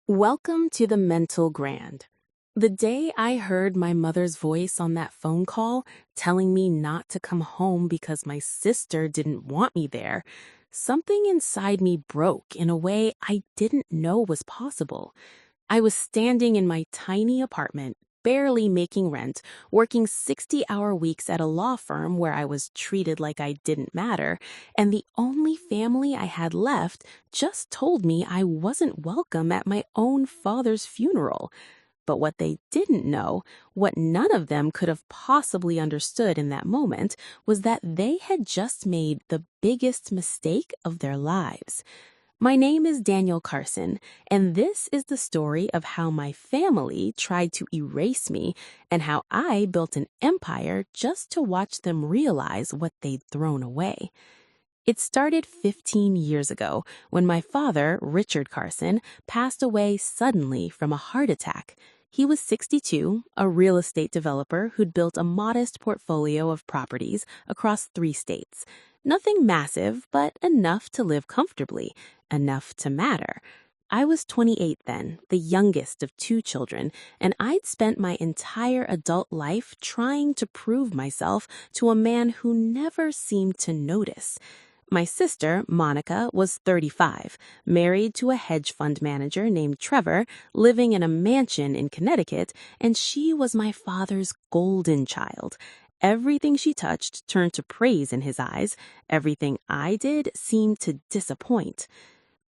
Welcome to the mental grand. The day I heard my mother's voice on that phone call telling me not to come home because my sister didn't want me there, something inside me broke in a way I didn't know was possible. I was standing in my tiny apartment, barely making rent, working 60-hour weeks at a law firm where I was treated like I didn't matter, and the only family I had left just told me I wasn't welcome at my own father's funeral. But what they didn't know, what none of them could have possibly understood in that moment, was that they had just made the biggest mistake of their lives. My name is Daniel Carson, and this is the story of how my family tried to erase me and how I built an empire just to watch them realize what they'd thrown away. It started 15 years ago when my father, Richard Carson, passed away suddenly from a heart attack. He was 62, a real estate developer who'd built a modest portfolio of properties across 3 states. Nothing massive, but enough to live comfortably, enough to matter. I was 28 then, the youngest of 2 children, and I'd spent my entire adult life trying to prove myself to a man who never seemed to notice. My sister, Monica, was 35, married to a hedge fund manager named Trevor, living in a mansion in Connecticut, and she was my father's golden child. Everything she touched turned to praise in his eyes. Everything I did seemed to disappoint.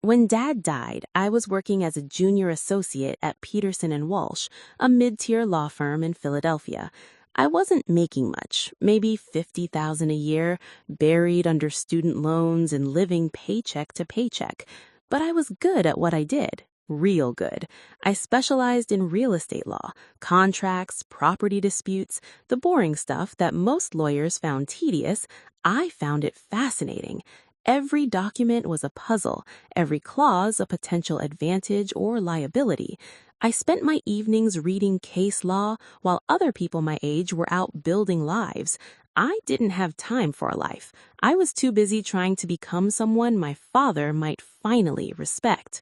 When Dad died, I was working as a junior associate at Peterson and Walsh, a mid-tier law firm in Philadelphia. I wasn't making much, maybe $50,000 a year, buried under student loans and living paycheck to paycheck. But I was good at what I did, real good. I specialized in real estate law, contracts, property disputes, the boring stuff that most lawyers found tedious. I found it fascinating. Every document was a puzzle, every clause a potential advantage or liability. I spent my evenings reading case law while other people my age were out building lives. I didn't have time for a life. I was too busy trying to become someone my father might finally respect.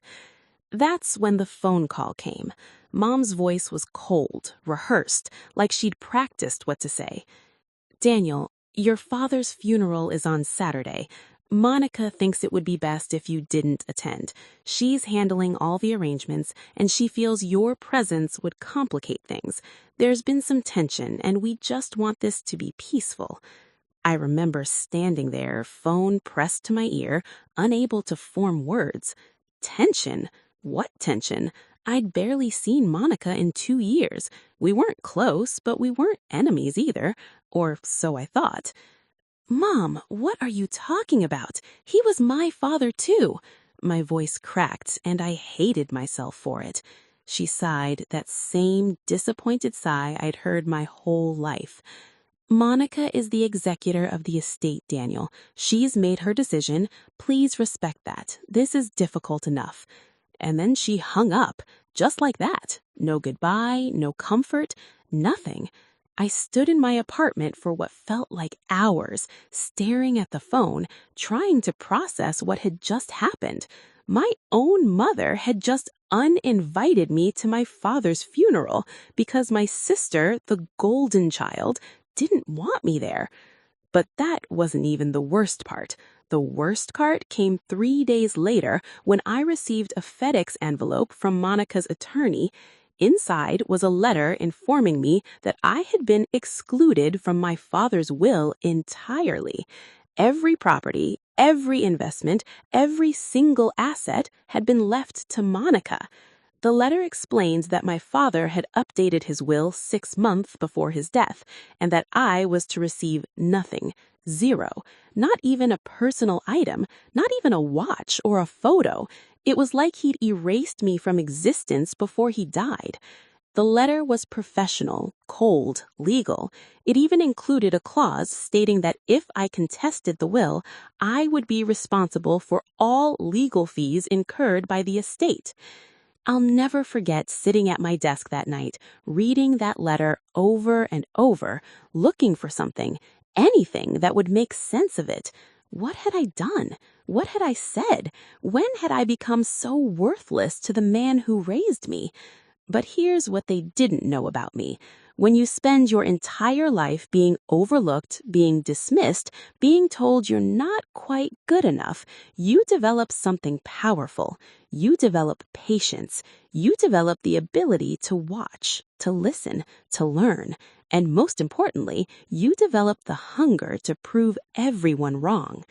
That's when the phone call came. Mom's voice was cold, rehearsed, like she'd practiced what to say. "Daniel, your father's funeral is on Saturday. Monica thinks it would be best if you didn't attend. She's handling all the arrangements, and she feels your presence would complicate things. There's been some tension, and we just want this to be peaceful." I remember standing there, phone pressed to my ear, unable to form words. Tension? What tension? I'd barely seen Monica in 2 years. We weren't close, but we weren't enemies either, or so I thought. "Mom, what are you talking about? He was my father too." My voice cracked, and I hated myself for it. She sighed, that same disappointed sigh I'd heard my whole life. "Monica is the executor of the estate, Daniel. She's made her decision. Please respect that. This is difficult enough." And then she hung up, just like that. No goodbye, no comfort, nothing. I stood in my apartment for what felt like hours, staring at the phone, trying to process what had just happened. My own mother had just uninvited me to my father's funeral because my sister, the golden child, didn't want me there. But that wasn't even the worst part. The worst part came 3 days later when I received a FedEx envelope from Monica's attorney. Inside was a letter informing me that I had been excluded from my father's will entirely. Every property, every investment, every single asset had been left to Monica. The letter explains that my father had updated his will 6 months before his death, and that I was to receive nothing, zero, not even a personal item, not even a watch or a photo. It was like he'd erased me from existence before he died. The letter was professional, cold, legal. It even included a clause stating that if I contested the will, I would be responsible for all legal fees incurred by the estate. I'll never forget sitting at my desk that night, reading that letter over and over, looking for something, anything that would make sense of it. What had I done? What had I said? When had I become so worthless to the man who raised me? But here's what they didn't know about me. When you spend your entire life being overlooked, being dismissed, being told you're not quite good enough, you develop something powerful. You develop patience. You develop the ability to watch, to listen, to learn. And most importantly, you develop the hunger to prove everyone wrong.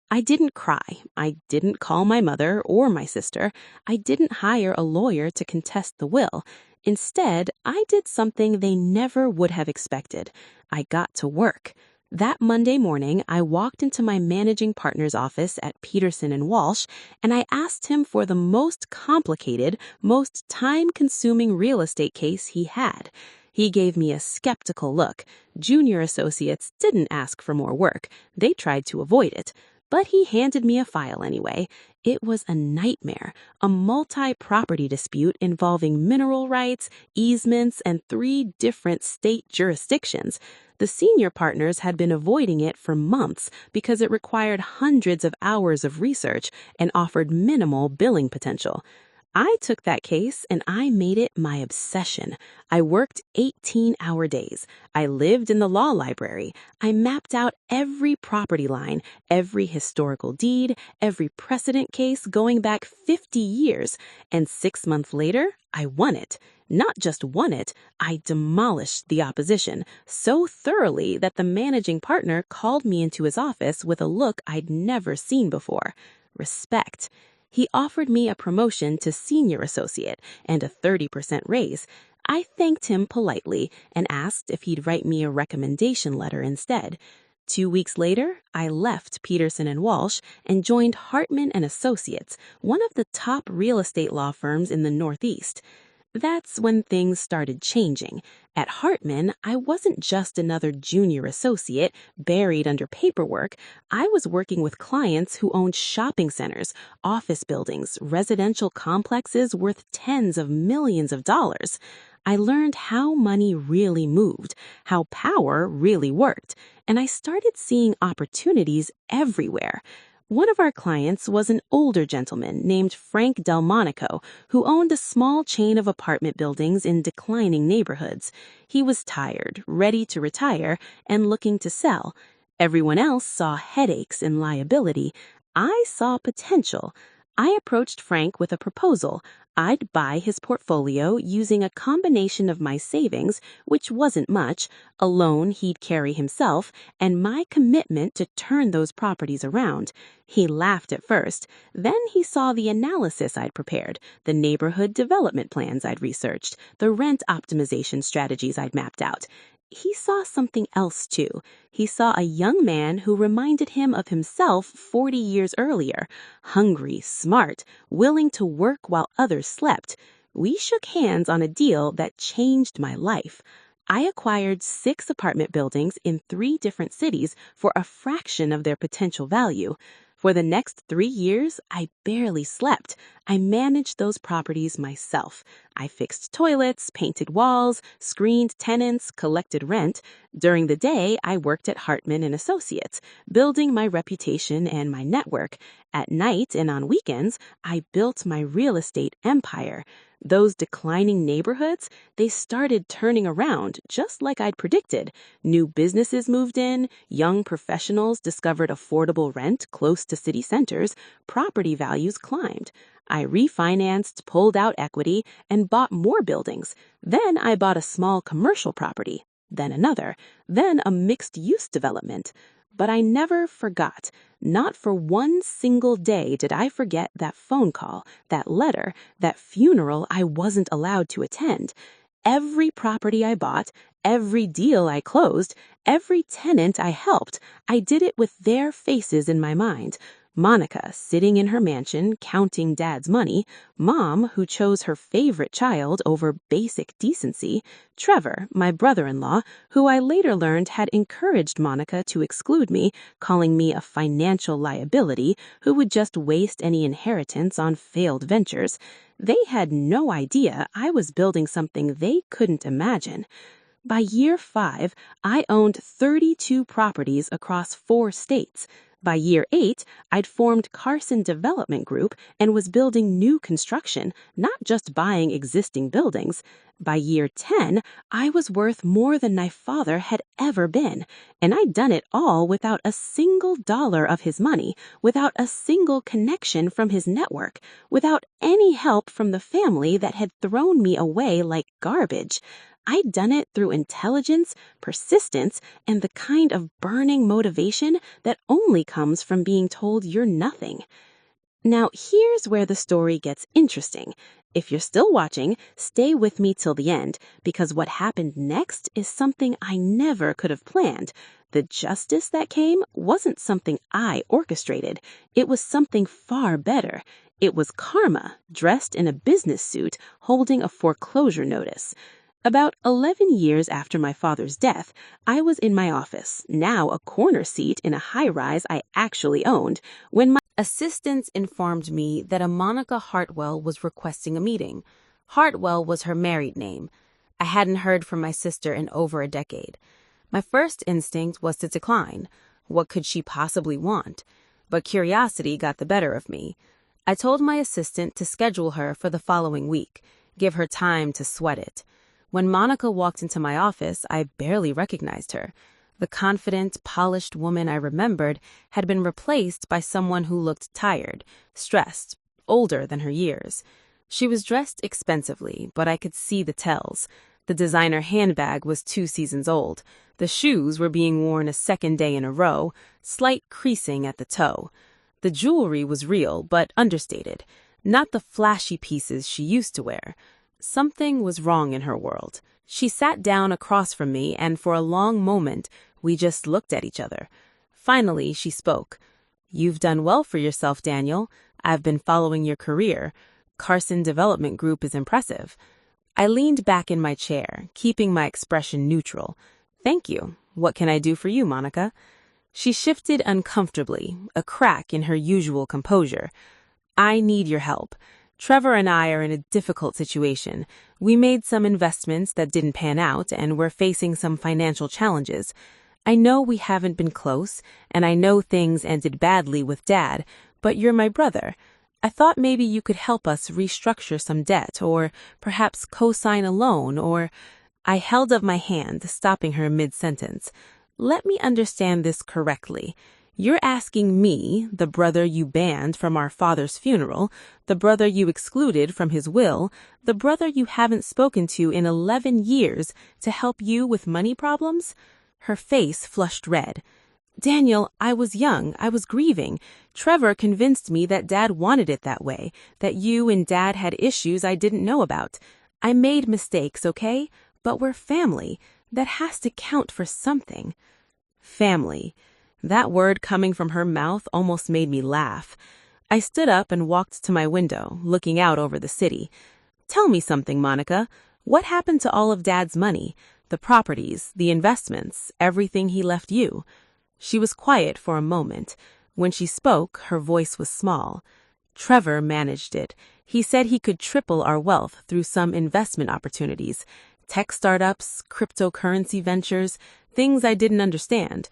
I didn't cry. I didn't call my mother or my sister. I didn't hire a lawyer to contest the will. Instead, I did something they never would have expected. I got to work. That Monday morning, I walked into my managing partner's office at Peterson and Walsh, and I asked him for the most complicated, most time-consuming real estate case he had. He gave me a skeptical look. Junior associates didn't ask for more work. They tried to avoid it. But he handed me a file anyway. It was a nightmare, a multi-property dispute involving mineral rights, easements, and 3 different state jurisdictions. The senior partners had been avoiding it for months because it required hundreds of hours of research and offered minimal billing potential. I took that case and I made it my obsession. I worked 18-hour days. I lived in the law library. I mapped out every property line, every historical deed, every precedent case going back 50 years. And 6 months later, I won it. Not just won it, I demolished the opposition so thoroughly that the managing partner called me into his office with a look I'd never seen before. Respect. He offered me a promotion to senior associate and a 30% raise. I thanked him politely and asked if he'd write me a recommendation letter instead. 2 weeks later, I left Peterson and Walsh and joined Hartman and Associates, one of the top real estate law firms in the Northeast. That's when things started changing. At Hartman, I wasn't just another junior associate buried under paperwork. I was working with clients who owned shopping centers, office buildings, residential complexes worth tens of millions of dollars. I learned how money really moved, how power really worked, and I started seeing opportunities everywhere. One of our clients was an older gentleman named Frank Delmonico, who owned a small chain of apartment buildings in declining neighborhoods. He was tired, ready to retire, and looking to sell. Everyone else saw headaches and liability. I saw potential. I approached Frank with a proposal. I'd buy his portfolio using a combination of my savings, which wasn't much, a loan he'd carry himself, and my commitment to turn those properties around. He laughed at first. Then he saw the analysis I'd prepared, the neighborhood development plans I'd researched, the rent optimization strategies I'd mapped out. He saw something else, too. He saw a young man who reminded him of himself 40 years earlier, hungry, smart, willing to work while others slept. We shook hands on a deal that changed my life. I acquired 6 apartment buildings in 3 different cities for a fraction of their potential value. For the next 3 years, I barely slept. I managed those properties myself. I fixed toilets, painted walls, screened tenants, collected rent. During the day, I worked at Hartman and Associates, building my reputation and my network. At night and on weekends, I built my real estate empire. Those declining neighborhoods, they started turning around just like I'd predicted. New businesses moved in, young professionals discovered affordable rent close to city centers, property values climbed. I refinanced, pulled out equity, and bought more buildings. Then I bought a small commercial property, then another, then a mixed-use development. But I never forgot. Not for one single day did I forget that phone call, that letter, that funeral I wasn't allowed to attend. Every property I bought, every deal I closed, every tenant I helped, I did it with their faces in my mind. Monica, sitting in her mansion, counting Dad's money, Mom, who chose her favorite child over basic decency, Trevor, my brother-in-law, who I later learned had encouraged Monica to exclude me, calling me a financial liability who would just waste any inheritance on failed ventures. They had no idea I was building something they couldn't imagine. By year 5, I owned 32 properties across 4 states. By year 8, I'd formed Carson Development Group and was building new construction, not just buying existing buildings. By year 10, I was worth more than my father had ever been, and I'd done it all without a single dollar of his money, without a single connection from his network, without any help from the family that had thrown me away like garbage. I'd done it through intelligence, persistence, and the kind of burning motivation that only comes from being told you're nothing. Now, here's where the story gets interesting. If you're still watching, stay with me till the end, because what happened next is something I never could have planned. The justice that came wasn't something I orchestrated. It was something far better. It was karma, dressed in a business suit, holding a foreclosure notice. About 11 years after my father's death, I was in my office, now a corner seat in a high-rise I actually owned, when my assistants informed me that a Monica Hartwell was requesting a meeting. Hartwell was her married name. I hadn't heard from my sister in over a decade. My first instinct was to decline. What could she possibly want? But curiosity got the better of me. I told my assistant to schedule her for the following week, give her time to sweat it. When Monica walked into my office, I barely recognized her. The confident, polished woman I remembered had been replaced by someone who looked tired, stressed, older than her years. She was dressed expensively, but I could see the tells. The designer handbag was 2 seasons old. The shoes were being worn a second day in a row, slight creasing at the toe. The jewelry was real, but understated, not the flashy pieces she used to wear. Something was wrong in her world. She sat down across from me, and for a long moment, we just looked at each other. Finally, she spoke. "You've done well for yourself, Daniel. I've been following your career. Carson Development Group is impressive." I leaned back in my chair, keeping my expression neutral. "Thank you. What can I do for you, Monica?" She shifted uncomfortably, a crack in her usual composure. "I need your help. Trevor and I are in a difficult situation. We made some investments that didn't pan out, and we're facing some financial challenges. I know we haven't been close, and I know things ended badly with Dad, but you're my brother. I thought maybe you could help us restructure some debt, or perhaps co-sign a loan, or—" I held up my hand, stopping her mid-sentence. "Let me understand this correctly. You're asking me, the brother you banned from our father's funeral, the brother you excluded from his will, the brother you haven't spoken to in 11 years, to help you with money problems?" Her face flushed red. "Daniel, I was young. I was grieving. Trevor convinced me that Dad wanted it that way, that you and Dad had issues I didn't know about. I made mistakes, okay? But we're family. That has to count for something." Family. That word coming from her mouth almost made me laugh. I stood up and walked to my window, looking out over the city. "Tell me something, Monica. What happened to all of Dad's money? The properties, the investments, everything he left you?" She was quiet for a moment. When she spoke, her voice was small. "Trevor managed it. He said he could triple our wealth through some investment opportunities. Tech startups, cryptocurrency ventures, things I didn't understand.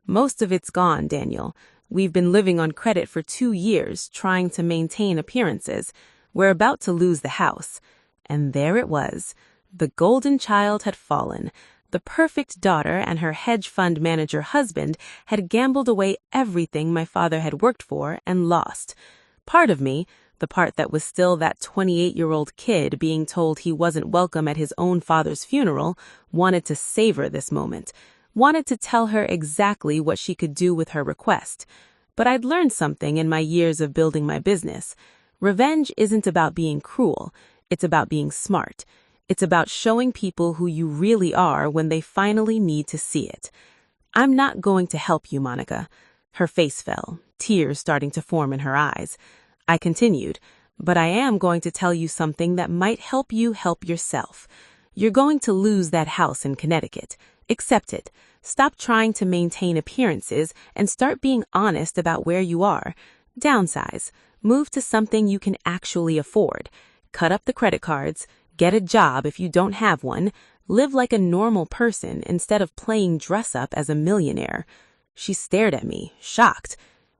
Most of it's gone, Daniel. We've been living on credit for 2 years, trying to maintain appearances. We're about to lose the house." And there it was. The golden child had fallen. The perfect daughter and her hedge fund manager husband had gambled away everything my father had worked for and lost. Part of me, the part that was still that 28-year-old kid being told he wasn't welcome at his own father's funeral, wanted to savor this moment, wanted to tell her exactly what she could do with her request. But I'd learned something in my years of building my business. Revenge isn't about being cruel. It's about being smart. It's about showing people who you really are when they finally need to see it. "I'm not going to help you, Monica." Her face fell, tears starting to form in her eyes. I continued, "But I am going to tell you something that might help you help yourself. You're going to lose that house in Connecticut. Accept it. Stop trying to maintain appearances and start being honest about where you are. Downsize. Move to something you can actually afford. Cut up the credit cards. Get a job if you don't have one. Live like a normal person instead of playing dress up as a millionaire." She stared at me, shocked.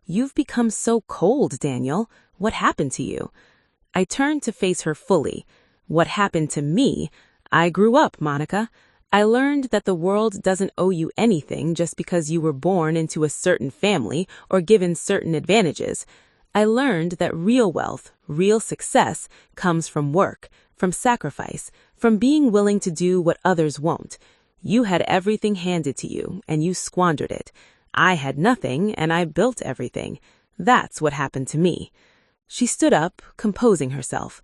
"You've become so cold, Daniel. What happened to you?" I turned to face her fully. "What happened to me? I grew up, Monica. I learned that the world doesn't owe you anything just because you were born into a certain family or given certain advantages. I learned that real wealth, real success, comes from work, from sacrifice, from being willing to do what others won't. You had everything handed to you, and you squandered it. I had nothing, and I built everything. That's what happened to me." She stood up, composing herself.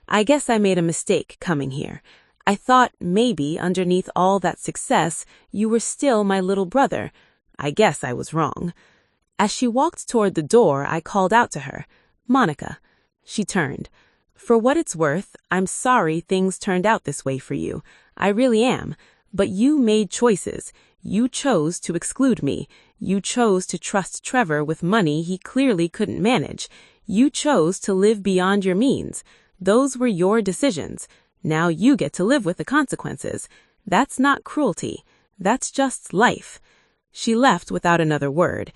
"I guess I made a mistake coming here. I thought maybe underneath all that success, you were still my little brother. I guess I was wrong." As she walked toward the door, I called out to her, "Monica." She turned. "For what it's worth, I'm sorry things turned out this way for you. I really am. But you made choices. You chose to exclude me. You chose to trust Trevor with money he clearly couldn't manage. You chose to live beyond your means. Those were your decisions. Now you get to live with the consequences. That's not cruelty. That's just life." She left without another word.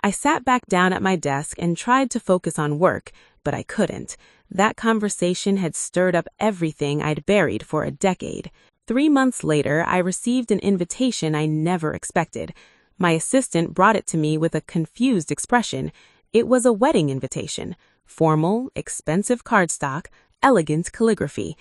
I sat back down at my desk and tried to focus on work, but I couldn't. That conversation had stirred up everything I'd buried for a decade. 3 months later, I received an invitation I never expected. My assistant brought it to me with a confused expression. It was a wedding invitation. Formal, expensive cardstock, elegant calligraphy.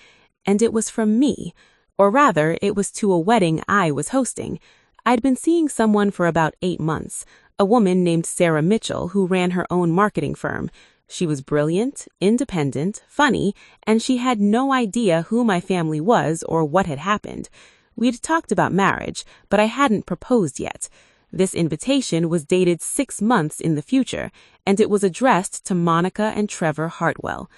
And it was from me. Or rather, it was to a wedding I was hosting. I'd been seeing someone for about 8 months, a woman named Sarah Mitchell who ran her own marketing firm. She was brilliant, independent, funny, and she had no idea who my family was or what had happened. We'd talked about marriage, but I hadn't proposed yet. This invitation was dated 6 months in the future, and it was addressed to Monica and Trevor Hartwell.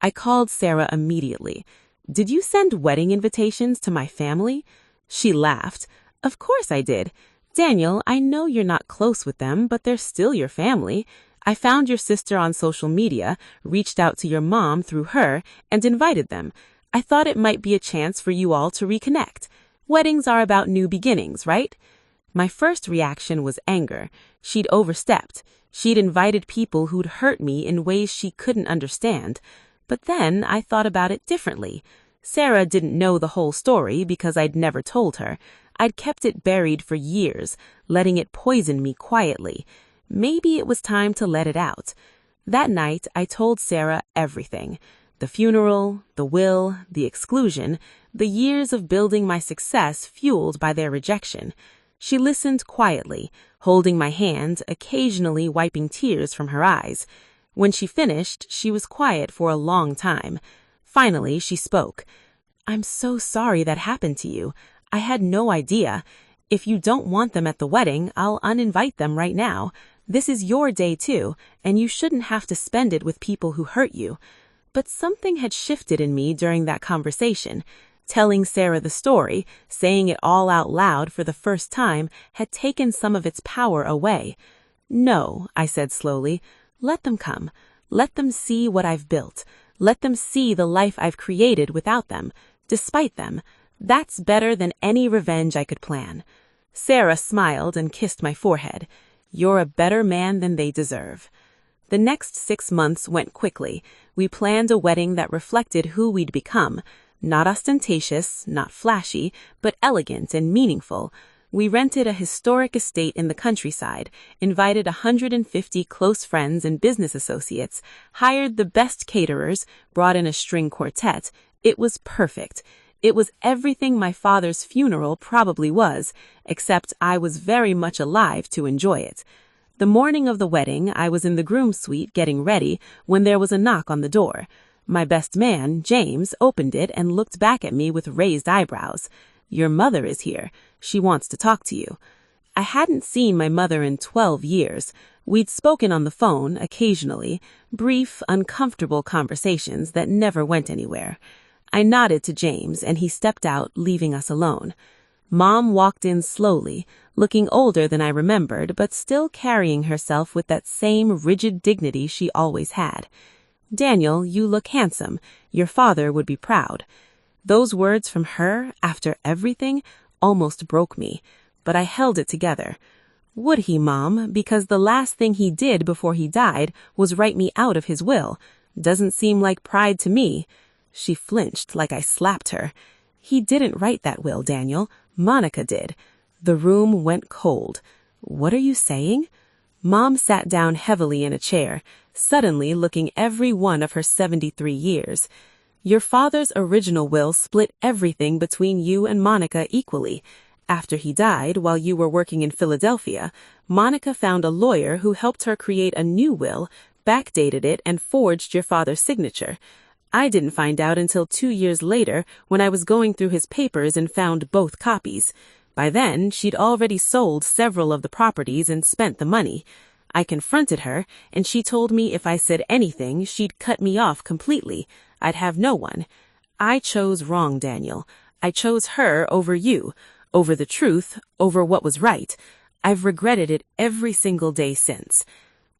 I called Sarah immediately. "Did you send wedding invitations to my family?" She laughed. "Of course I did. Daniel, I know you're not close with them, but they're still your family. I found your sister on social media, reached out to your mom through her, and invited them. I thought it might be a chance for you all to reconnect. Weddings are about new beginnings, right?" My first reaction was anger. She'd overstepped. She'd invited people who'd hurt me in ways she couldn't understand. But then I thought about it differently. Sarah didn't know the whole story because I'd never told her. I'd kept it buried for years, letting it poison me quietly. Maybe it was time to let it out. That night, I told Sarah everything. The funeral, the will, the exclusion, the years of building my success fueled by their rejection. She listened quietly, holding my hand, occasionally wiping tears from her eyes. When she finished, she was quiet for a long time. Finally, she spoke. "I'm so sorry that happened to you. I had no idea. If you don't want them at the wedding, I'll uninvite them right now. This is your day too, and you shouldn't have to spend it with people who hurt you." But something had shifted in me during that conversation. Telling Sarah the story, saying it all out loud for the first time, had taken some of its power away. "No," I said slowly. "Let them come. Let them see what I've built. Let them see the life I've created without them, despite them. That's better than any revenge I could plan." Sarah smiled and kissed my forehead. "You're a better man than they deserve." The next 6 months went quickly. We planned a wedding that reflected who we'd become. Not ostentatious, not flashy, but elegant and meaningful. We rented a historic estate in the countryside, invited 150 close friends and business associates, hired the best caterers, brought in a string quartet. It was perfect. It was everything my father's funeral probably was, except I was very much alive to enjoy it. The morning of the wedding, I was in the groom's suite getting ready when there was a knock on the door. My best man, James, opened it and looked back at me with raised eyebrows. "Your mother is here. She wants to talk to you." I hadn't seen my mother in 12 years. We'd spoken on the phone occasionally, brief, uncomfortable conversations that never went anywhere. I nodded to James, and he stepped out, leaving us alone. Mom walked in slowly, looking older than I remembered, but still carrying herself with that same rigid dignity she always had. "Daniel, you look handsome. Your father would be proud." Those words from her, after everything, almost broke me, but I held it together. Would he, Mom? Because the last thing he did before he died was write me out of his will. Doesn't seem like pride to me. She flinched like I slapped her. He didn't write that will, Daniel. Monica did. The room went cold. What are you saying? Mom sat down heavily in a chair, suddenly looking every one of her 73 years. Your father's original will split everything between you and Monica equally. After he died, while you were working in Philadelphia, Monica found a lawyer who helped her create a new will, backdated it, and forged your father's signature. I didn't find out until 2 years later when I was going through his papers and found both copies. By then, she'd already sold several of the properties and spent the money. I confronted her, and she told me if I said anything, she'd cut me off completely. I'd have no one. I chose wrong, Daniel. I chose her over you, over the truth, over what was right. I've regretted it every single day since.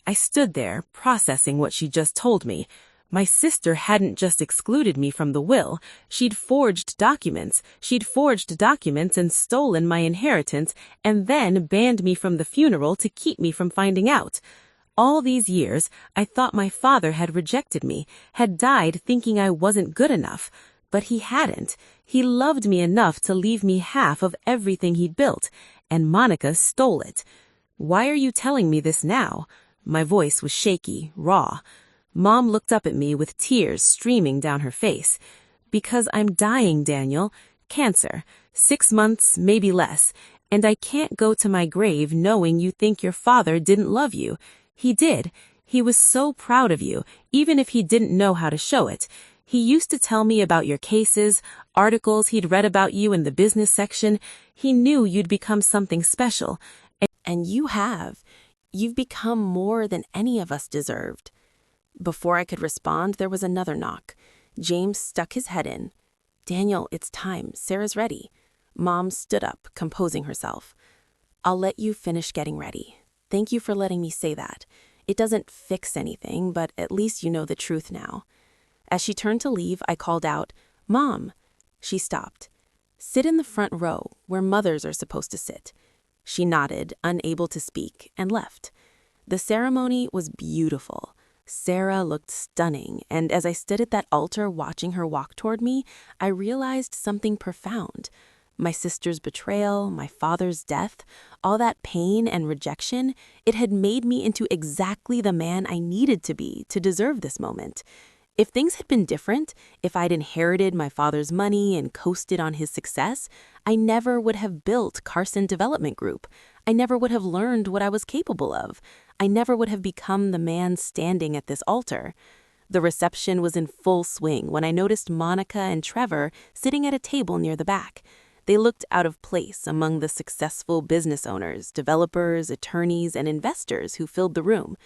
I stood there, processing what she just told me. My sister hadn't just excluded me from the will. She'd forged documents and stolen my inheritance, and then banned me from the funeral to keep me from finding out. All these years, I thought my father had rejected me, had died thinking I wasn't good enough. But he hadn't. He loved me enough to leave me half of everything he'd built, and Monica stole it. Why are you telling me this now? My voice was shaky, raw. Mom looked up at me with tears streaming down her face. Because I'm dying, Daniel. Cancer. 6 months, maybe less. And I can't go to my grave knowing you think your father didn't love you. He did. He was so proud of you, even if he didn't know how to show it. He used to tell me about your cases, articles he'd read about you in the business section. He knew you'd become something special. And you have. You've become more than any of us deserved. Before I could respond, there was another knock. James stuck his head in. Daniel, it's time. Sarah's ready. Mom stood up, composing herself. I'll let you finish getting ready. Thank you for letting me say that. It doesn't fix anything, but at least you know the truth now. As she turned to leave, I called out, Mom. She stopped. Sit in the front row, where mothers are supposed to sit. She nodded, unable to speak, and left. The ceremony was beautiful. Sarah looked stunning, and as I stood at that altar watching her walk toward me, I realized something profound. My sister's betrayal, my father's death, all that pain and rejection, it had made me into exactly the man I needed to be to deserve this moment. If things had been different, if I'd inherited my father's money and coasted on his success, I never would have built Carson Development Group. I never would have learned what I was capable of. I never would have become the man standing at this altar. The reception was in full swing when I noticed Monica and Trevor sitting at a table near the back. They looked out of place among the successful business owners, developers, attorneys, and investors who filled the room.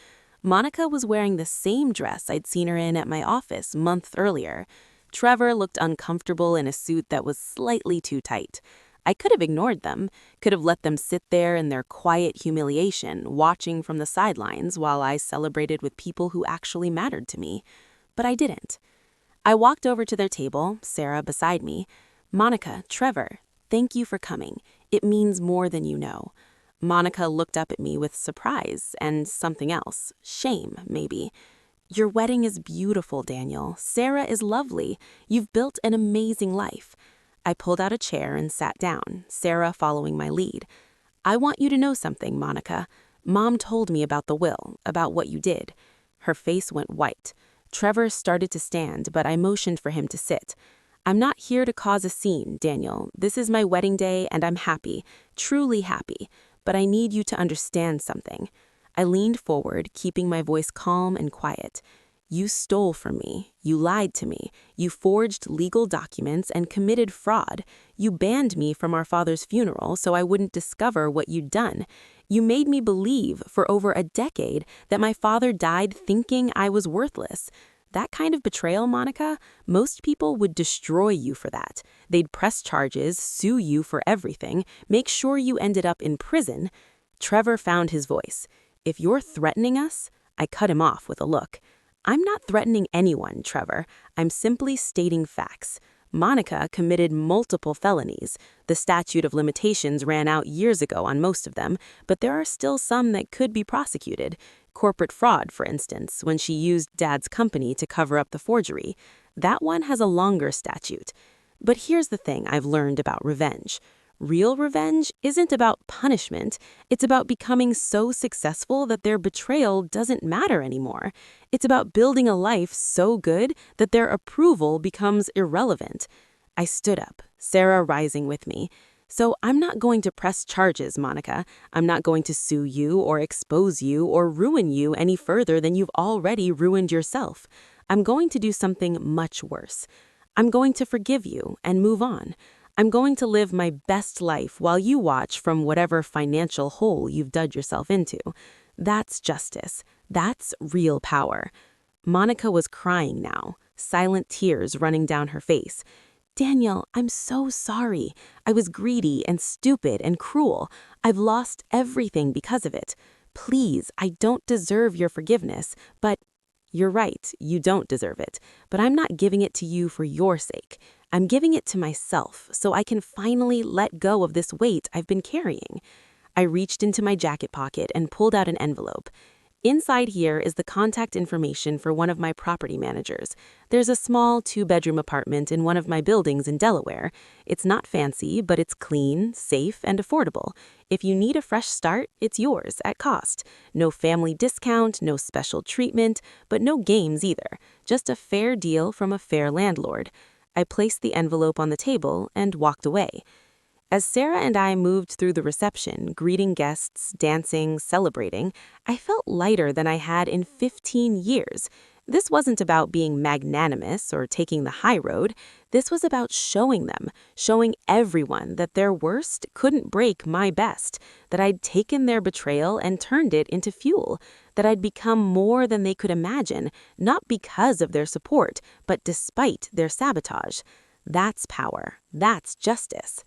Monica was wearing the same dress I'd seen her in at my office months earlier. Trevor looked uncomfortable in a suit that was slightly too tight. I could have ignored them, could have let them sit there in their quiet humiliation, watching from the sidelines while I celebrated with people who actually mattered to me. But I didn't. I walked over to their table, Sarah beside me. Monica, Trevor, thank you for coming. It means more than you know. Monica looked up at me with surprise and something else, shame, maybe. Your wedding is beautiful, Daniel. Sarah is lovely. You've built an amazing life. I pulled out a chair and sat down, Sarah following my lead. I want you to know something, Monica. Mom told me about the will, about what you did. Her face went white. Trevor started to stand, but I motioned for him to sit. I'm not here to cause a scene, Daniel. This is my wedding day, and I'm happy, truly happy. But I need you to understand something. I leaned forward, keeping my voice calm and quiet. You stole from me. You lied to me. You forged legal documents and committed fraud. You banned me from our father's funeral so I wouldn't discover what you'd done. You made me believe for over a decade that my father died thinking I was worthless. That kind of betrayal, Monica, most people would destroy you for that. They'd press charges, sue you for everything, make sure you ended up in prison. Trevor found his voice. If you're threatening us, I cut him off with a look. I'm not threatening anyone, Trevor. I'm simply stating facts. Monica committed multiple felonies. The statute of limitations ran out years ago on most of them, but there are still some that could be prosecuted. Corporate fraud, for instance, when she used Dad's company to cover up the forgery. That one has a longer statute. But here's the thing I've learned about revenge. Real revenge isn't about punishment. It's about becoming so successful that their betrayal doesn't matter anymore. It's about building a life so good that their approval becomes irrelevant. I stood up, Sarah rising with me. So I'm not going to press charges, Monica. I'm not going to sue you or expose you or ruin you any further than you've already ruined yourself. I'm going to do something much worse. I'm going to forgive you and move on. I'm going to live my best life while you watch from whatever financial hole you've dug yourself into. That's justice. That's real power. Monica was crying now, silent tears running down her face. Daniel, I'm so sorry. I was greedy and stupid and cruel. I've lost everything because of it. Please, I don't deserve your forgiveness, but you're right, you don't deserve it. But I'm not giving it to you for your sake. I'm giving it to myself so I can finally let go of this weight I've been carrying. I reached into my jacket pocket and pulled out an envelope. Inside here is the contact information for one of my property managers. There's a small 2-bedroom apartment in one of my buildings in Delaware. It's not fancy, but it's clean, safe, and affordable. If you need a fresh start, it's yours at cost. No family discount, no special treatment, but no games either. Just a fair deal from a fair landlord. I placed the envelope on the table and walked away. As Sarah and I moved through the reception, greeting guests, dancing, celebrating, I felt lighter than I had in 15 years. This wasn't about being magnanimous or taking the high road. This was about showing them, showing everyone that their worst couldn't break my best, that I'd taken their betrayal and turned it into fuel, that I'd become more than they could imagine, not because of their support, but despite their sabotage. That's power. That's justice.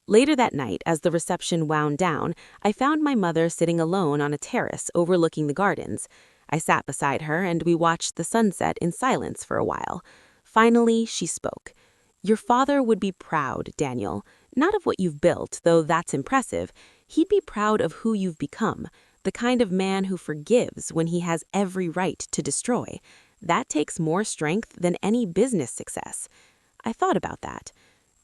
Later that night, as the reception wound down, I found my mother sitting alone on a terrace overlooking the gardens. I sat beside her and we watched the sunset in silence for a while. Finally, she spoke. Your father would be proud, Daniel. Not of what you've built, though that's impressive. He'd be proud of who you've become, the kind of man who forgives when he has every right to destroy. That takes more strength than any business success. I thought about that.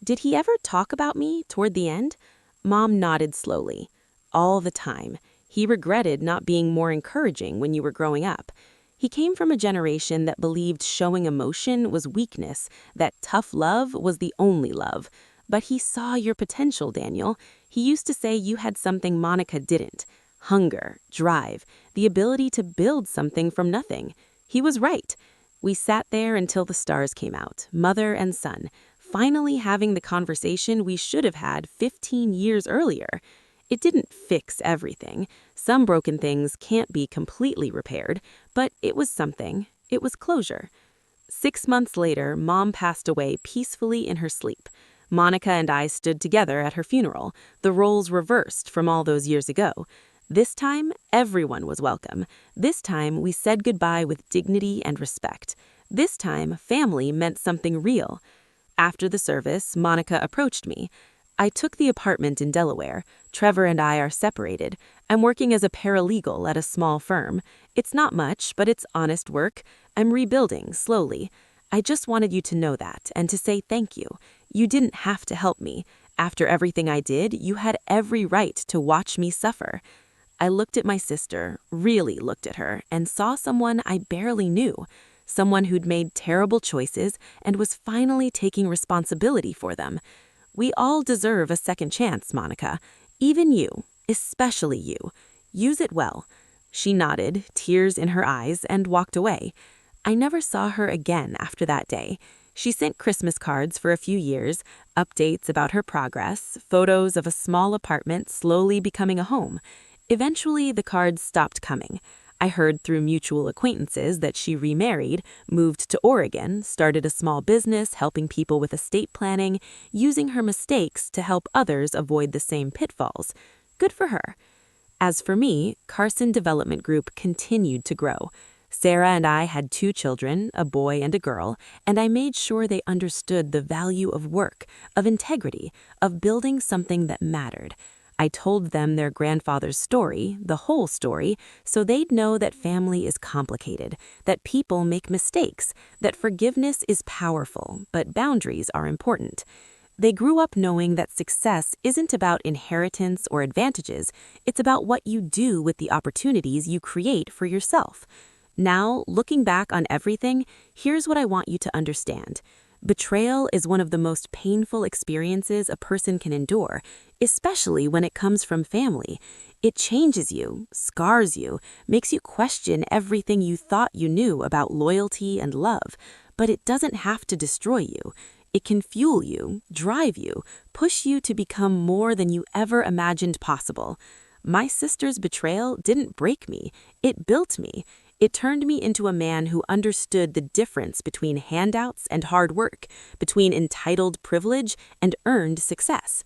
Did he ever talk about me toward the end? Mom nodded slowly. All the time. He regretted not being more encouraging when you were growing up. He came from a generation that believed showing emotion was weakness, that tough love was the only love. But he saw your potential, Daniel. He used to say you had something Monica didn't. Hunger, drive, the ability to build something from nothing. He was right. We sat there until the stars came out, mother and son, finally having the conversation we should have had 15 years earlier. It didn't fix everything. Some broken things can't be completely repaired, but it was something. It was closure. 6 months later, Mom passed away peacefully in her sleep. Monica and I stood together at her funeral, the roles reversed from all those years ago. This time, everyone was welcome. This time, we said goodbye with dignity and respect. This time, family meant something real. After the service, Monica approached me. I took the apartment in Delaware. Trevor and I are separated. I'm working as a paralegal at a small firm. It's not much, but it's honest work. I'm rebuilding, slowly. I just wanted you to know that and to say thank you. You didn't have to help me. After everything I did, you had every right to watch me suffer. I looked at my sister, really looked at her, and saw someone I barely knew. Someone who'd made terrible choices and was finally taking responsibility for them. We all deserve a second chance, Monica. Even you, especially you. Use it well. She nodded, tears in her eyes, and walked away. I never saw her again after that day. She sent Christmas cards for a few years, updates about her progress, photos of a small apartment slowly becoming a home. Eventually, the cards stopped coming. I heard through mutual acquaintances that she remarried, moved to Oregon, started a small business helping people with estate planning, using her mistakes to help others avoid the same pitfalls. Good for her. As for me, Carson Development Group continued to grow. Sarah and I had 2 children, a boy and a girl, and I made sure they understood the value of work, of integrity, of building something that mattered. I told them their grandfather's story, the whole story, so they'd know that family is complicated, that people make mistakes, that forgiveness is powerful, but boundaries are important. They grew up knowing that success isn't about inheritance or advantages, it's about what you do with the opportunities you create for yourself. Now, looking back on everything, here's what I want you to understand. Betrayal is one of the most painful experiences a person can endure, especially when it comes from family. It changes you, scars you, makes you question everything you thought you knew about loyalty and love. But it doesn't have to destroy you. It can fuel you, drive you, push you to become more than you ever imagined possible. My sister's betrayal didn't break me, it built me. It turned me into a man who understood the difference between handouts and hard work, between entitled privilege and earned success.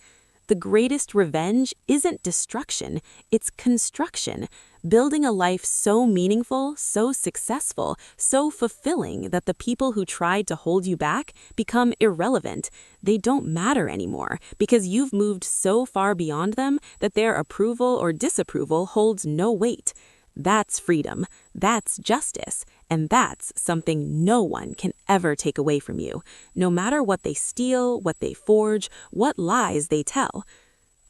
The greatest revenge isn't destruction, it's construction, building a life so meaningful, so successful, so fulfilling that the people who tried to hold you back become irrelevant. They don't matter anymore because you've moved so far beyond them that their approval or disapproval holds no weight. That's freedom, that's justice, and that's something no one can ever take away from you, no matter what they steal, what they forge, what lies they tell.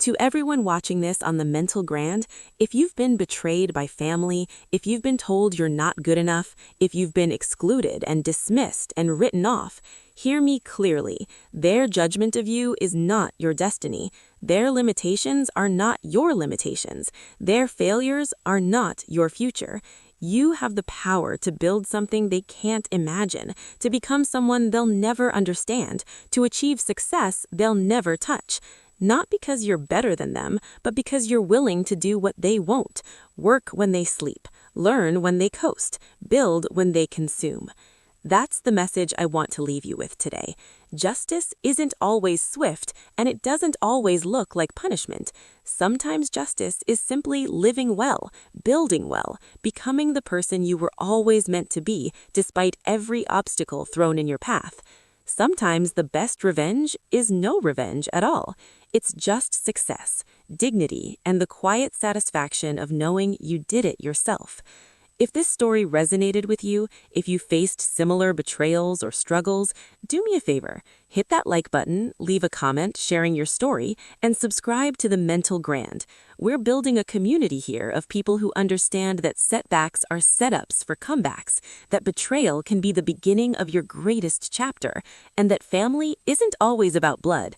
To everyone watching this on the mental grand, if you've been betrayed by family, if you've been told you're not good enough, if you've been excluded and dismissed and written off, hear me clearly. Their judgment of you is not your destiny. Their limitations are not your limitations. Their failures are not your future. You have the power to build something they can't imagine, to become someone they'll never understand, to achieve success they'll never touch. Not because you're better than them, but because you're willing to do what they won't. Work when they sleep, learn when they coast, build when they consume. That's the message I want to leave you with today. Justice isn't always swift, and it doesn't always look like punishment. Sometimes justice is simply living well, building well, becoming the person you were always meant to be, despite every obstacle thrown in your path. Sometimes the best revenge is no revenge at all. It's just success, dignity, and the quiet satisfaction of knowing you did it yourself. If this story resonated with you, if you faced similar betrayals or struggles, do me a favor. Hit that like button, leave a comment sharing your story, and subscribe to The Mental Grand. We're building a community here of people who understand that setbacks are setups for comebacks, that betrayal can be the beginning of your greatest chapter, and that family isn't always about blood.